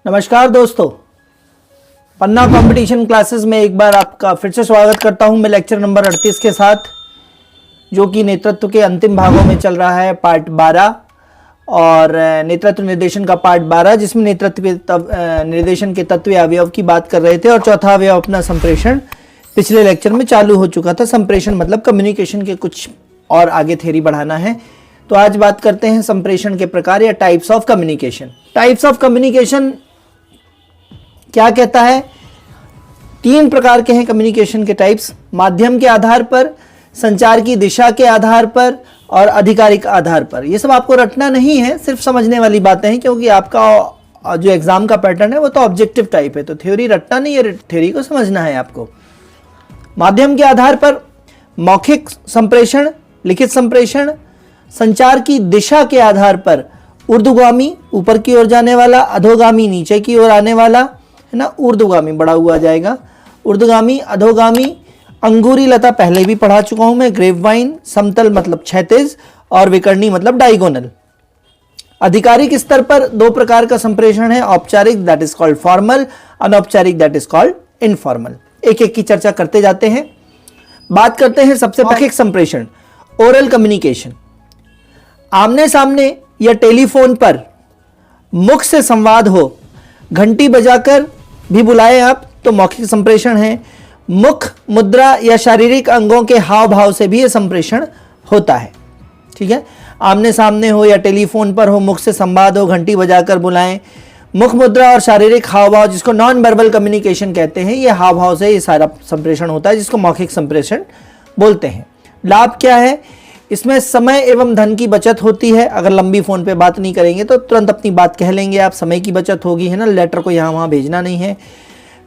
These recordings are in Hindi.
नमस्कार दोस्तों, पन्ना कंपटीशन क्लासेस में एक बार आपका फिर से स्वागत करता हूं मैं लेक्चर नंबर 38 के साथ, जो कि नेतृत्व के अंतिम भागों में चल रहा है पार्ट 12 और नेतृत्व निर्देशन का पार्ट 12, जिसमें नेतृत्व निर्देशन के तत्व अवयव की बात कर रहे थे और चौथा अवयव अपना संप्रेषण पिछले लेक्चर में चालू हो चुका था। संप्रेषण मतलब कम्युनिकेशन के कुछ और आगे थ्योरी बढ़ाना है। तो आज बात करते हैं संप्रेषण के प्रकार या types of communication. Types of communication क्या कहता है? 3 प्रकार के हैं कम्युनिकेशन के टाइप्स। माध्यम के आधार पर, संचार की दिशा के आधार पर और आधिकारिक आधार पर। ये सब आपको रटना नहीं है, सिर्फ समझने वाली बातें हैं, क्योंकि आपका जो एग्जाम का पैटर्न है वो तो ऑब्जेक्टिव टाइप है, तो थ्योरी रटना नहीं है, थ्योरी को समझना है आपको। माध्यम के आधार पर मौखिक संप्रेषण, लिखित संप्रेषण। संचार की दिशा के आधार पर ऊर्ध्वगामी ऊपर की ओर जाने वाला, अधोगामी नीचे की ओर आने वाला, है ना। ऊर्ध्वगामी बड़ा हुआ जाएगा, ऊर्ध्वगामी, अधोगामी। अंगूरी लता पहले भी पढ़ा चुका हूं मैं। ग्रेपवाइन, समतल मतलब क्षैतिज और विकर्णी मतलब डायगोनल। आधिकारिक स्तर पर 2 प्रकार का संप्रेषण है, औपचारिक दैट इज कॉल्ड फॉर्मल, अनौपचारिक दैट इज कॉल्ड इनफॉर्मल। एक एक की चर्चा करते जाते हैं। बात करते हैं सबसे मौखिक संप्रेषण, ओरल कम्युनिकेशन। आमने सामने या टेलीफोन पर मुख से संवाद हो, घंटी बजाकर भी बुलाएं आप तो मौखिक संप्रेषण है। मुख मुद्रा या शारीरिक अंगों के हाव भाव से भी यह संप्रेषण होता है, ठीक है। आमने सामने हो या टेलीफोन पर हो, मुख से संवाद हो, घंटी बजाकर बुलाएं। मुख मुद्रा और शारीरिक हाव भाव, जिसको नॉन वर्बल कम्युनिकेशन कहते हैं, ये हाव भाव से ये सारा संप्रेषण होता है, जिसको मौखिक संप्रेषण बोलते हैं। लाभ क्या है? इसमें समय एवं धन की बचत होती है। अगर लंबी फोन पे बात नहीं करेंगे तो तुरंत अपनी बात कह लेंगे आप, समय की बचत होगी, है ना। लेटर को यहाँ वहाँ भेजना नहीं है।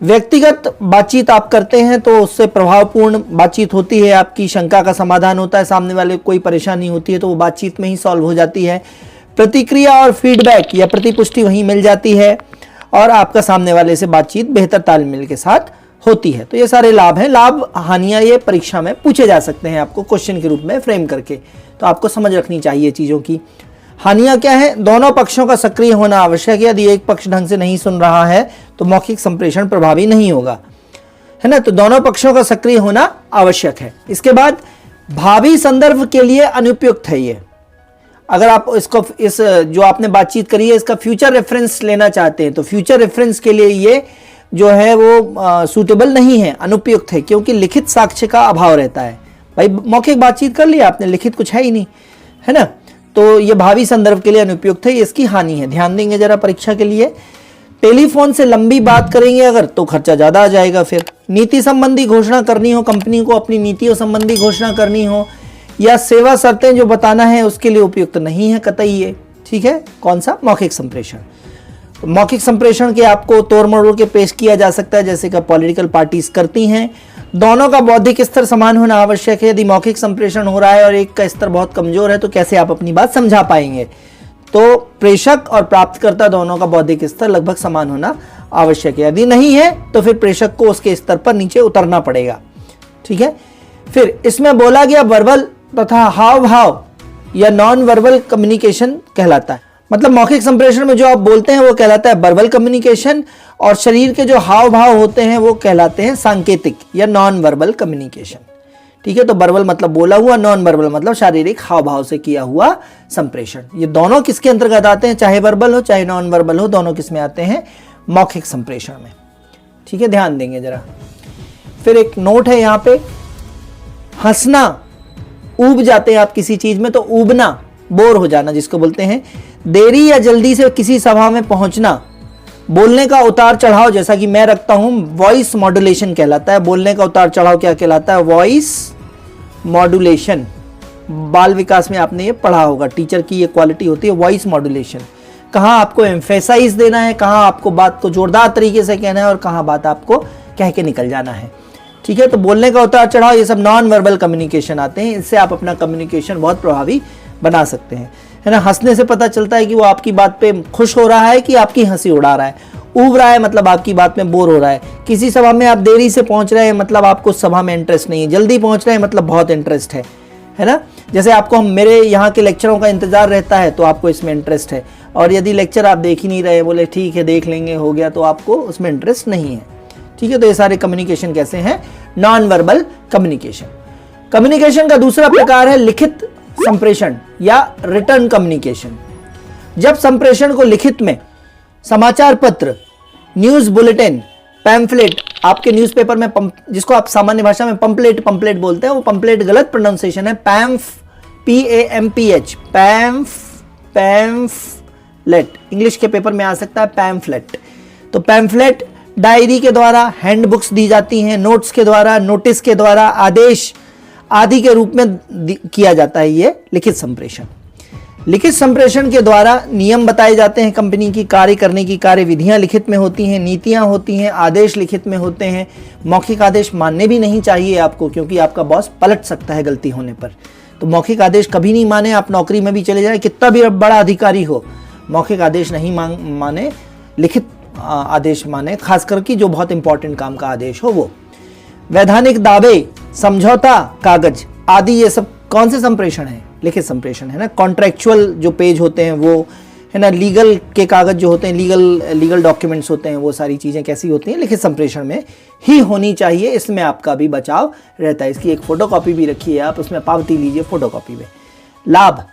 व्यक्तिगत बातचीत आप करते हैं तो उससे प्रभावपूर्ण बातचीत होती है, आपकी शंका का समाधान होता है, सामने वाले को कोई परेशानी होती है तो वो बातचीत में ही सॉल्व हो जाती है। प्रतिक्रिया और फीडबैक या प्रतिपुष्टि वहीं मिल जाती है और आपका सामने वाले से बातचीत बेहतर तालमेल के साथ होती है। तो ये सारे लाभ हैं। लाभ हानियां ये परीक्षा में पूछे जा सकते हैं, आपको क्वेश्चन के रूप में फ्रेम करके, तो आपको समझ रखनी चाहिए चीज़ों की। हानियां क्या है? दोनों पक्षों का सक्रिय होना आवश्यक है। यदि एक पक्ष ढंग से नहीं सुन रहा है तो मौखिक संप्रेषण प्रभावी नहीं होगा, है ना। तो दोनों पक्षों का सक्रिय होना आवश्यक है। इसके बाद भावी संदर्भ के लिए अनुपयुक्त है ये। अगर आप इसको इस जो आपने बातचीत करी है इसका फ्यूचर रेफरेंस लेना चाहते हैं तो फ्यूचर रेफरेंस के लिए ये जो है वो सूटेबल नहीं है, अनुपयुक्त है, क्योंकि लिखित साक्ष्य का अभाव रहता है। भाई मौखिक बातचीत कर लिया आपने, लिखित कुछ है ही नहीं, है ना। तो ये भावी संदर्भ के लिए अनुपयुक्त है, ये इसकी हानि है। ध्यान देंगे जरा परीक्षा के लिए। टेलीफोन से लंबी बात करेंगे अगर तो खर्चा ज्यादा आ जाएगा। फिर नीति संबंधी घोषणा करनी हो, कंपनी को अपनी नीतियों संबंधी घोषणा करनी हो या सेवा शर्तें जो बताना है उसके लिए उपयुक्त नहीं है कतई ये, ठीक है। कौन सा? मौखिक संप्रेषण। मौखिक संप्रेषण के आपको तोड़ मरोड़ के पेश किया जा सकता है, जैसे कि पॉलिटिकल पार्टीज करती हैं। दोनों का बौद्धिक स्तर समान होना आवश्यक है। यदि मौखिक संप्रेषण हो रहा है और एक का स्तर बहुत कमजोर है तो कैसे आप अपनी बात समझा पाएंगे? तो प्रेषक और प्राप्तकर्ता दोनों का बौद्धिक स्तर लगभग समान होना आवश्यक है। यदि नहीं है तो फिर प्रेषक को उसके स्तर पर नीचे उतरना पड़ेगा, ठीक है। फिर इसमें बोला गया वर्बल तथा हाव भाव या नॉन वर्बल कम्युनिकेशन कहलाता है। मतलब मौखिक संप्रेषण में जो आप बोलते हैं वो कहलाता है वर्बल कम्युनिकेशन और शरीर के जो हाव भाव होते हैं वो कहलाते हैं सांकेतिक या नॉन वर्बल कम्युनिकेशन, ठीक है। तो वर्बल मतलब बोला हुआ, नॉन वर्बल मतलब शारीरिक हाव भाव से किया हुआ संप्रेषण। ये दोनों किसके अंतर्गत आते हैं? चाहे वर्बल हो चाहे नॉन वर्बल हो, दोनों किस में आते हैं? मौखिक संप्रेषण में, ठीक है। ध्यान देंगे जरा। फिर एक नोट है यहाँ पे, हंसना, ऊब जाते हैं आप किसी चीज में तो ऊबना, बोर हो जाना जिसको बोलते हैं। देरी या जल्दी से किसी सभा में पहुंचना, बोलने का उतार चढ़ाव जैसा कि मैं रखता हूं, वॉइस मॉड्यूलेशन कहलाता है। बोलने का उतार चढ़ाव क्या कहलाता है? Voice modulation. बाल विकास में आपने ये पढ़ा होगा, टीचर की ये क्वालिटी होती है वॉइस मॉड्यूलेशन। कहाँ आपको एम्फेसाइज देना है, कहाँ आपको बात को जोरदार तरीके से कहना है और कहाँ बात आपको कह के निकल जाना है, ठीक है। तो बोलने का उतार चढ़ाव ये सब नॉन वर्बल कम्युनिकेशन आते हैं। इससे आप अपना कम्युनिकेशन बहुत प्रभावी बना सकते हैं, है ना। हंसने से पता चलता है कि वो आपकी बात पे खुश हो रहा है कि आपकी हंसी उड़ा रहा है। ऊब रहा है मतलब आपकी बात में बोर हो रहा है। किसी सभा में आप देरी से पहुंच रहे हैं मतलब आपको सभा में इंटरेस्ट नहीं है। जल्दी पहुंच रहे हैं मतलब बहुत इंटरेस्ट है ना। जैसे आपको हम मेरे यहाँ के लेक्चरों का इंतजार रहता है तो आपको इसमें इंटरेस्ट है। और यदि लेक्चर आप देख ही नहीं रहे, बोले ठीक है देख लेंगे हो गया, तो आपको उसमें इंटरेस्ट नहीं है। ठीक है, तो ये सारे कम्युनिकेशन कैसे हैं? Non verbal communication. कम्युनिकेशन का दूसरा प्रकार है लिखित संप्रेषण या रिटर्न कम्युनिकेशन। जब संप्रेषण को लिखित में समाचार पत्र, न्यूज बुलेटिन, पैम्फलेट, आपके न्यूज़पेपर में जिसको आप सामान्य भाषा में पंपलेट बोलते हैं, वो पंपलेट गलत प्रोनाउंसिएशन है, PAMPH, पैम्फलेट, इंग्लिश के पेपर में आ सकता है पैम्फलेट। तो पैम्फलेट डायरी के द्वारा, हैंड बुक्स दी जाती हैं, नोट्स के द्वारा, नोटिस के द्वारा, आदेश आदि के रूप में किया जाता है ये लिखित संप्रेषण। लिखित संप्रेषण के द्वारा नियम बताए जाते हैं, कंपनी की कार्य करने की कार्यविधियां लिखित में होती हैं, नीतियां होती हैं, आदेश लिखित में होते हैं। मौखिक आदेश मानने भी नहीं चाहिए आपको, क्योंकि आपका बॉस पलट सकता है गलती होने पर। तो मौखिक आदेश कभी नहीं माने, आप नौकरी में भी चले जाए, कितना भी बड़ा अधिकारी हो, मौखिक आदेश नहीं माने, लिखित आदेश माने, खासकर कि जो बहुत इंपॉर्टेंट काम का आदेश हो वो। वैधानिक दावे, समझौता कागज आदि, ये सब कौन से संप्रेषण है? लिखित संप्रेषण है ना। कॉन्ट्रैक्चुअल जो पेज होते हैं वो है ना, लीगल के कागज जो होते हैं, लीगल डॉक्यूमेंट्स होते हैं, वो सारी चीज़ें कैसी होती हैं? लिखित संप्रेषण में ही होनी चाहिए। इसमें आपका भी बचाव रहता है। इसकी एक फोटोकॉपी भी रखिए आप, उसमें पावती लीजिए फोटोकॉपी में। लाभ,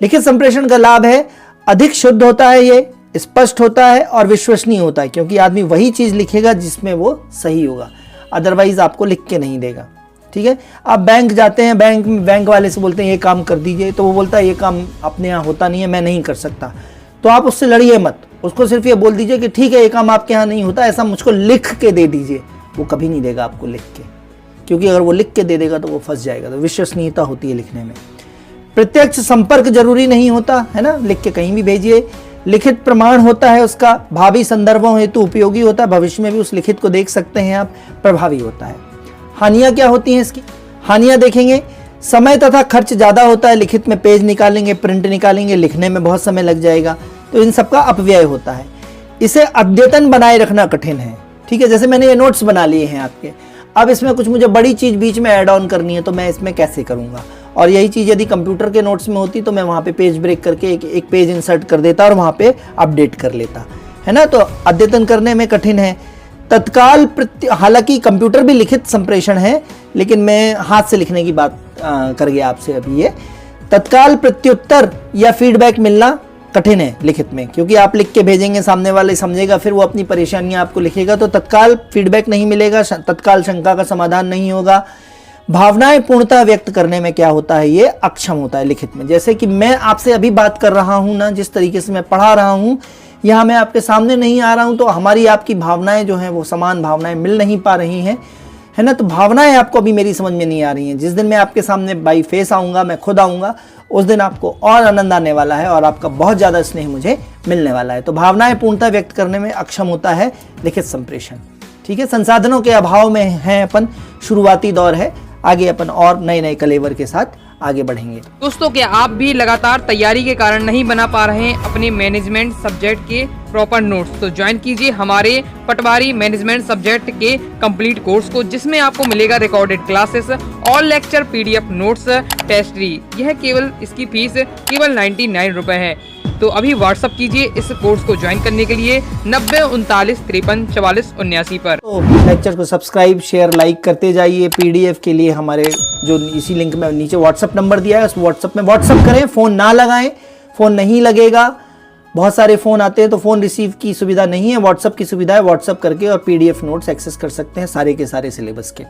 लिखित संप्रेषण का लाभ है अधिक शुद्ध होता है, ये स्पष्ट होता है और विश्वसनीय होता है, क्योंकि आदमी वही चीज़ लिखेगा जिसमें वो सही होगा, अदरवाइज आपको लिख के नहीं देगा। ठीक है, आप बैंक जाते हैं, बैंक वाले से बोलते हैं ये काम कर दीजिए, तो वो बोलता है ये काम अपने यहाँ होता नहीं है, मैं नहीं कर सकता। तो आप उससे लड़िए मत, उसको सिर्फ ये बोल दीजिए कि ठीक है ये काम आपके यहाँ नहीं होता, ऐसा मुझको लिख के दे दीजिए। वो कभी नहीं देगा आपको लिख के, क्योंकि अगर वो लिख के दे देगा तो वो फंस जाएगा। तो विश्वसनीयता होती है लिखने में। प्रत्यक्ष संपर्क जरूरी नहीं होता है ना, लिख के कहीं भी भेजिए। लिखित प्रमाण होता है उसका, भावी संदर्भों हेतु उपयोगी होता है, भविष्य में भी उस लिखित को देख सकते हैं आप, प्रभावी होता है। हानियां क्या होती हैं इसकी? हानियां देखेंगे, समय तथा खर्च ज़्यादा होता है, लिखित में पेज निकालेंगे, प्रिंट निकालेंगे, लिखने में बहुत समय लग जाएगा, तो इन सब का अपव्यय होता है। इसे अद्यतन बनाए रखना कठिन है। ठीक है, जैसे मैंने ये नोट्स बना लिए हैं आपके, अब इसमें कुछ मुझे बड़ी चीज़ बीच में ऐड ऑन करनी है, तो मैं इसमें कैसे करूँगा? और यही चीज़ यदि कंप्यूटर के नोट्स में होती तो मैं वहाँ पे पेज ब्रेक करके एक पेज इंसर्ट कर देता और वहाँ पे अपडेट कर लेता, है ना। तो अद्यतन करने में कठिन है। तत्काल हालांकि कंप्यूटर भी लिखित संप्रेषण है, लेकिन मैं हाथ से लिखने की बात कर गया आपसे अभी। ये तत्काल प्रत्युत्तर या फीडबैक मिलना कठिन है लिखित में, क्योंकि आप लिख के भेजेंगे, सामने वाले समझेगा, फिर वो अपनी परेशानियां आपको लिखेगा, तो तत्काल फीडबैक नहीं मिलेगा, तत्काल शंका का समाधान नहीं होगा। भावनाएं पूर्णतः व्यक्त करने में क्या होता है? ये अक्षम होता है लिखित में। जैसे कि मैं आपसे अभी बात कर रहा हूं ना, जिस तरीके से मैं पढ़ा रहा हूं, यहाँ मैं आपके सामने नहीं आ रहा हूं, तो हमारी आपकी भावनाएं जो हैं वो समान भावनाएं मिल नहीं पा रही हैं, है ना। तो भावनाएं आपको अभी मेरी समझ में नहीं आ रही हैं। जिस दिन मैं आपके सामने बाई फेस आऊँगा, मैं खुद आऊँगा, उस दिन आपको और आनंद आने वाला है और आपका बहुत ज़्यादा स्नेह मुझे मिलने वाला है। तो भावनाएं पूर्णतः व्यक्त करने में अक्षम होता है लिखित संप्रेषण। ठीक है, संसाधनों के अभाव में हैं अपन, शुरुआती दौर है, आगे अपन और नए नए कलेवर के साथ आगे बढ़ेंगे। दोस्तों, क्या आप भी लगातार तैयारी के कारण नहीं बना पा रहे हैं अपने मैनेजमेंट सब्जेक्ट के प्रॉपर नोट्स? तो ज्वाइन कीजिए हमारे पटवारी मैनेजमेंट सब्जेक्ट के कंप्लीट कोर्स को, जिसमें आपको मिलेगा recorded classes, all lecture PDF notes, टेस्टरी। यह केवल इसकी फीस केवल 99 रुपए है। तो अभी व्हाट्सअप कीजिए इस कोर्स को ज्वाइन करने के लिए 90 39 53 44 79 पर। तो लेक्चर को सब्सक्राइब, शेयर, लाइक करते जाइए। PDF के लिए हमारे जो इसी लिंक में नीचे व्हाट्सअप नंबर दिया है, उस व्हाट्सअप में व्हाट्सअप करें, फ़ोन ना लगाएं, फ़ोन नहीं लगेगा। बहुत सारे फ़ोन आते हैं तो फ़ोन रिसीव की सुविधा नहीं है, व्हाट्सअप की सुविधा है। व्हाट्सअप करके और PDF नोट्स एक्सेस कर सकते हैं सारे के सारे सिलेबस के।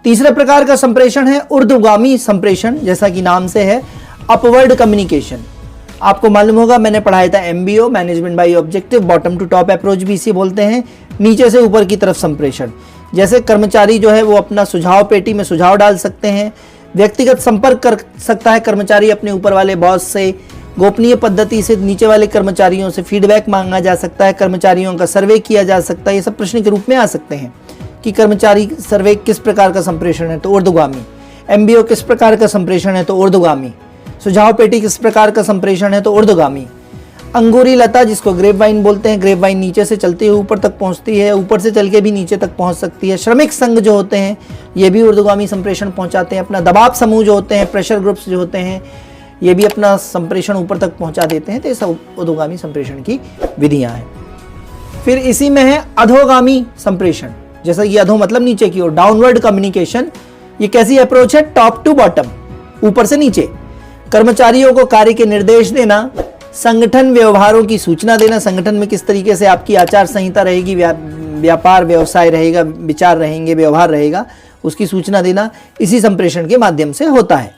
तीसरे प्रकार का संप्रेषण है ऊर्ध्वगामी संप्रेषण, जैसा कि नाम से है, अपवर्ड कम्युनिकेशन। आपको मालूम होगा, मैंने पढ़ाया था MBO, management by objective, bottom to top approach भी इसे बोलते हैं, नीचे से ऊपर की तरफ संप्रेषण। जैसे कर्मचारी जो है वो अपना सुझाव पेटी में सुझाव डाल सकते हैं, व्यक्तिगत संपर्क कर सकता है कर्मचारी अपने ऊपर वाले बॉस से, गोपनीय पद्धति से नीचे वाले कर्मचारियों से फीडबैक मांगा जा सकता है, कर्मचारियों का सर्वे किया जा सकता है। ये सब प्रश्न के रूप में आ सकते हैं कि कर्मचारी सर्वे किस प्रकार का संप्रेषण है, तो ऊर्ध्वगामी। MBO किस प्रकार का संप्रेषण है, तो ऊर्ध्वगामी। सुझाव पेटी किस प्रकार का संप्रेषण है, तो ऊर्ध्वगामी। अंगूरी लता, जिसको ग्रेप वाइन बोलते हैं, ग्रेप वाइन नीचे से चलते हुए ऊपर तक पहुंचती है, ऊपर से चल के भी नीचे तक पहुंच सकती है। श्रमिक संघ जो होते हैं ये भी ऊर्ध्वगामी संप्रेषण पहुंचाते हैं। अपना दबाव समूह जो होते हैं, प्रेशर ग्रुप्स जो होते हैं, ये भी अपना संप्रेषण ऊपर तक पहुंचा देते हैं। तो ये सब अधोगामी संप्रेषण की विधियां हैं। फिर इसी में है अधोगामी संप्रेषण, जैसा कि अधो मतलब नीचे की ओर, डाउनवर्ड कम्युनिकेशन। ये कैसी अप्रोच है? टॉप टू बॉटम, ऊपर से नीचे। कर्मचारियों को कार्य के निर्देश देना, संगठन व्यवहारों की सूचना देना, संगठन में किस तरीके से आपकी आचार संहिता रहेगी, व्यापार व्यवसाय रहेगा, विचार रहेंगे, व्यवहार रहेगा, उसकी सूचना देना इसी संप्रेषण के माध्यम से होता है।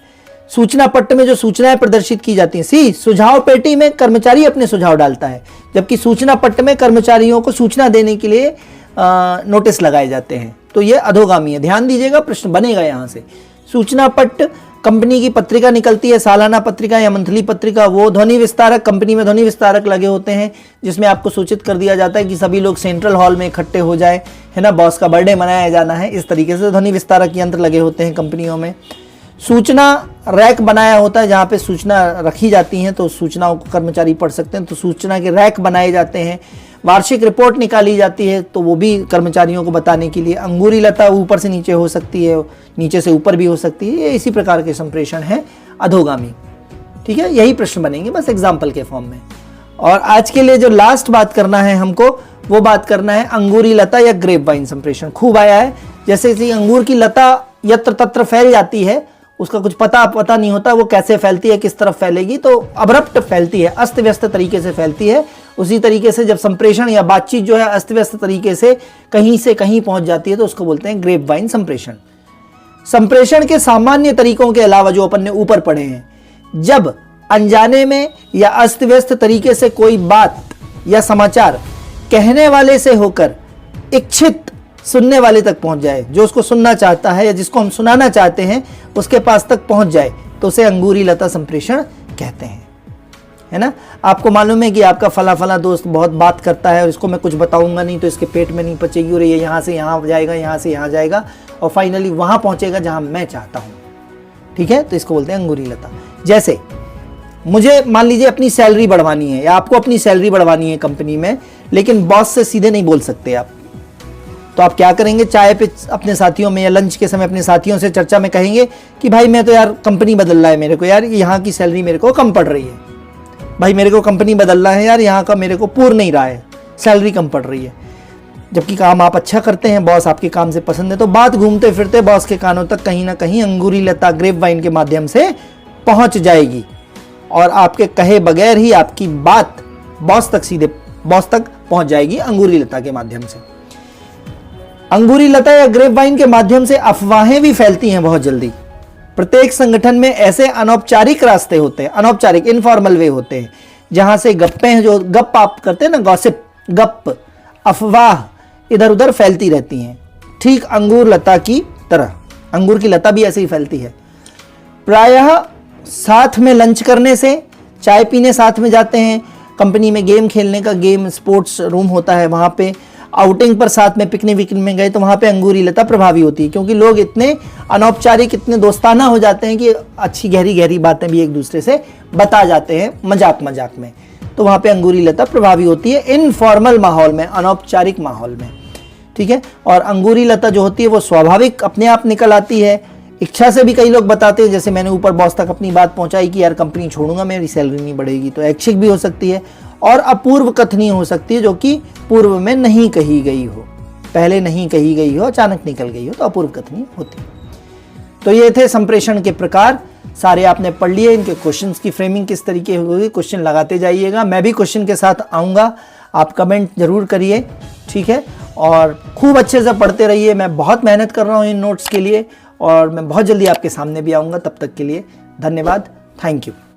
सूचना पट्ट में जो सूचनाएं प्रदर्शित की जाती हैं, सुझाव पेटी में कर्मचारी अपने सुझाव डालता है, जबकि सूचना पट्ट में कर्मचारियों को सूचना देने के लिए नोटिस लगाए जाते हैं। तो ये अधोगामी है, ध्यान दीजिएगा, प्रश्न बनेगा यहाँ से। सूचना पट्ट, कंपनी की पत्रिका निकलती है, सालाना पत्रिका या मंथली पत्रिका, वो ध्वनि विस्तारक, कंपनी में ध्वनि विस्तारक लगे होते हैं, जिसमें आपको सूचित कर दिया जाता है कि सभी लोग सेंट्रल हॉल में इकट्ठे हो जाए, है ना, बॉस का बर्थडे मनाया जाना है, इस तरीके से ध्वनि विस्तारक यंत्र लगे होते हैं कंपनियों में। सूचना रैक बनाया होता है, जहाँ पे सूचना रखी जाती हैं, तो सूचनाओं को कर्मचारी पढ़ सकते हैं, तो सूचना के रैक बनाए जाते हैं। वार्षिक रिपोर्ट निकाली जाती है, तो वो भी कर्मचारियों को बताने के लिए। अंगूरी लता ऊपर से नीचे हो सकती है, नीचे से ऊपर भी हो सकती है, ये इसी प्रकार के संप्रेषण है अधोगामी। ठीक है, यही प्रश्न बनेंगे बस एग्जाम्पल के फॉर्म में। और आज के लिए जो लास्ट बात करना है हमको, वो बात करना है अंगूरी लता या ग्रेप वाइन संप्रेषण। खूब आया है, जैसे कि अंगूर की लता यत्र तत्र फैल जाती है, उसका कुछ पता नहीं होता वो कैसे फैलती है, किस तरफ फैलेगी, तो अब्रप्ट फैलती है, अस्त व्यस्त तरीके से फैलती है। उसी तरीके से जब संप्रेषण या बातचीत जो है अस्त व्यस्त तरीके से कहीं पहुंच जाती है, तो उसको बोलते हैं ग्रेप वाइन संप्रेषण। संप्रेषण के सामान्य तरीकों के अलावा जो अपन ने ऊपर पढ़े हैं, जब अनजाने में या अस्त व्यस्त तरीके से कोई बात या समाचार कहने वाले से होकर इच्छित सुनने वाले तक पहुंच जाए, जो उसको सुनना चाहता है या जिसको हम सुनाना चाहते हैं उसके पास तक पहुंच जाए, तो उसे अंगूरी लता संप्रेषण कहते हैं, है ना। आपको मालूम है कि आपका फला दोस्त बहुत बात करता है और इसको मैं कुछ बताऊंगा नहीं तो इसके पेट में नहीं पचेगी, और ये यहाँ से यहाँ जाएगा, यहाँ से यहाँ जाएगा और फाइनली वहाँ पहुँचेगा जहाँ मैं चाहता हूँ। ठीक है, तो इसको बोलते हैं अंगूरी लता। जैसे मुझे मान लीजिए अपनी सैलरी बढ़वानी है, या आपको अपनी सैलरी बढ़वानी है कंपनी में, लेकिन बॉस से सीधे नहीं बोल सकते आप, तो आप क्या करेंगे, चाय पे अपने साथियों में या लंच के समय अपने साथियों से चर्चा में कहेंगे कि भाई मैं तो यार कंपनी बदलना है मेरे को, यार यहाँ की सैलरी मेरे को कम पड़ रही है, भाई मेरे को कंपनी बदलना है यार, यहाँ का मेरे को पूर नहीं रहा है, सैलरी कम पड़ रही है। जबकि काम आप अच्छा करते हैं, बॉस आपके काम से पसंद है, तो बात घूमते फिरते बॉस के कानों तक कहीं ना कहीं अंगूरी लता ग्रेप वाइन के माध्यम से पहुंच जाएगी, और आपके कहे बगैर ही आपकी बात बॉस तक पहुंच जाएगी अंगूरी लता के माध्यम से। अंगूरी लता या ग्रेप वाइन के माध्यम से अफवाहें भी फैलती हैं बहुत जल्दी। प्रत्येक संगठन में ऐसे अनौपचारिक रास्ते होते हैं, अनौपचारिक इनफॉर्मल वे होते हैं, जहां से गप्पें, जो गप आप करते हैं ना, गॉसिप, गप, अफवाह इधर उधर फैलती रहती हैं, ठीक अंगूर लता की तरह। अंगूर की लता भी ऐसे ही फैलती है। प्रायः साथ में लंच करने से, चाय पीने साथ में जाते हैं, कंपनी में गेम खेलने का गेम स्पोर्ट्स रूम होता है, वहाँ पे आउटिंग पर साथ में पिकनिक विकनिक में गए, तो वहाँ पे अंगूरी लता प्रभावी होती है, क्योंकि लोग इतने अनौपचारिक, इतने दोस्ताना हो जाते हैं कि अच्छी गहरी बातें भी एक दूसरे से बता जाते हैं मजाक में, तो वहाँ पे अंगूरी लता प्रभावी होती है इनफॉर्मल माहौल में, अनौपचारिक माहौल में। ठीक है, और अंगूरी लता जो होती है वो स्वाभाविक अपने आप निकल आती है, इच्छा से भी कई लोग बताते हैं, जैसे मैंने ऊपर बॉस तक अपनी बात पहुंचाई कि यार कंपनी छोड़ूंगा, मेरी सैलरी नहीं बढ़ेगी, तो ऐच्छिक भी हो सकती है, और अपूर्व कथनीय हो सकती है, जो कि पूर्व में नहीं कही गई हो, पहले नहीं कही गई हो, अचानक निकल गई हो, तो अपूर्व कथनीय होती है। तो ये थे संप्रेषण के प्रकार, सारे आपने पढ़ लिए। इनके क्वेश्चंस की फ्रेमिंग किस तरीके होगी, क्वेश्चन लगाते जाइएगा, मैं भी क्वेश्चन के साथ आऊँगा, आप कमेंट जरूर करिए। ठीक है, और खूब अच्छे से पढ़ते रहिए, मैं बहुत मेहनत कर रहा हूँ इन नोट्स के लिए, और मैं बहुत जल्दी आपके सामने भी आऊँगा। तब तक के लिए धन्यवाद, थैंक यू।